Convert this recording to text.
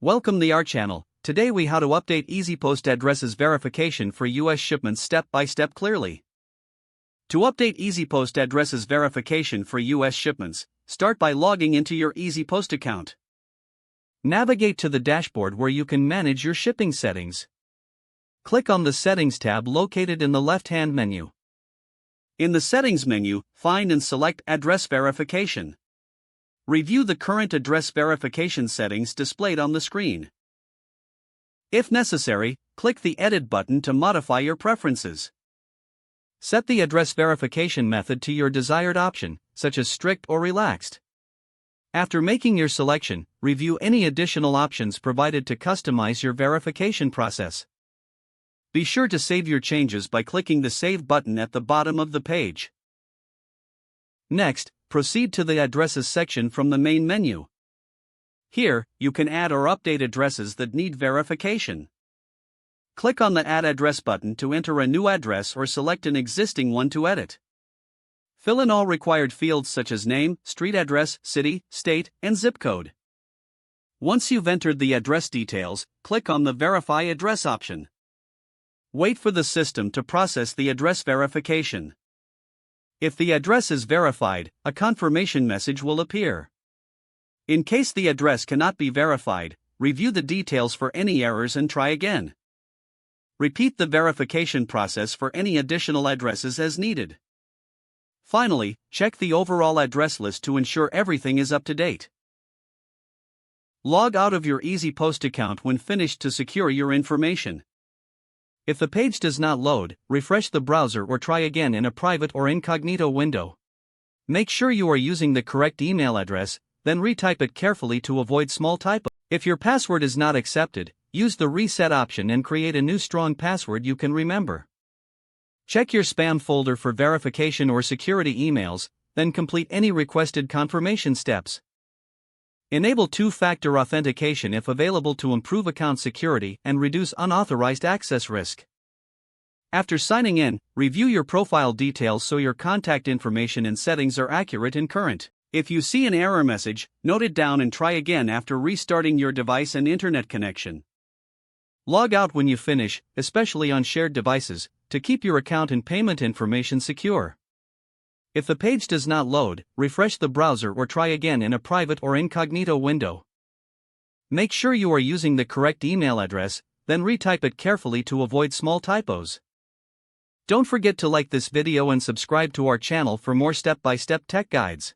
Welcome to our channel. Today we how to update EasyPost addresses verification for US shipments step by step clearly. To update EasyPost addresses verification for US shipments, start by logging into your EasyPost account. Navigate to the dashboard where you can manage your shipping settings. Click on the Settings tab located in the left-hand menu. In the Settings menu, find and select Address Verification. Review the current address verification settings displayed on the screen. If necessary, click the Edit button to modify your preferences. Set the address verification method to your desired option, such as strict or relaxed. After making your selection, review any additional options provided to customize your verification process. Be sure to save your changes by clicking the Save button at the bottom of the page. Next, proceed to the Addresses section from the main menu. Here, you can add or update addresses that need verification. Click on the Add Address button to enter a new address or select an existing one to edit. Fill in all required fields such as name, street address, city, state, and zip code. Once you've entered the address details, click on the Verify Address option. Wait for the system to process the address verification. If the address is verified, a confirmation message will appear. In case the address cannot be verified, review the details for any errors and try again. Repeat the verification process for any additional addresses as needed. Finally, check the overall address list to ensure everything is up to date. Log out of your EasyPost account when finished to secure your information. If the page does not load, refresh the browser or try again in a private or incognito window. Make sure you are using the correct email address, then retype it carefully to avoid small typos. If your password is not accepted, use the Reset option and create a new strong password you can remember. Check your spam folder for verification or security emails, then complete any requested confirmation steps. Enable two-factor authentication if available to improve account security and reduce unauthorized access risk. After signing in, review your profile details so your contact information and settings are accurate and current. If you see an error message, note it down and try again after restarting your device and internet connection. Log out when you finish, especially on shared devices, to keep your account and payment information secure. If the page does not load, refresh the browser or try again in a private or incognito window. Make sure you are using the correct email address, then retype it carefully to avoid small typos. Don't forget to like this video and subscribe to our channel for more step-by-step tech guides.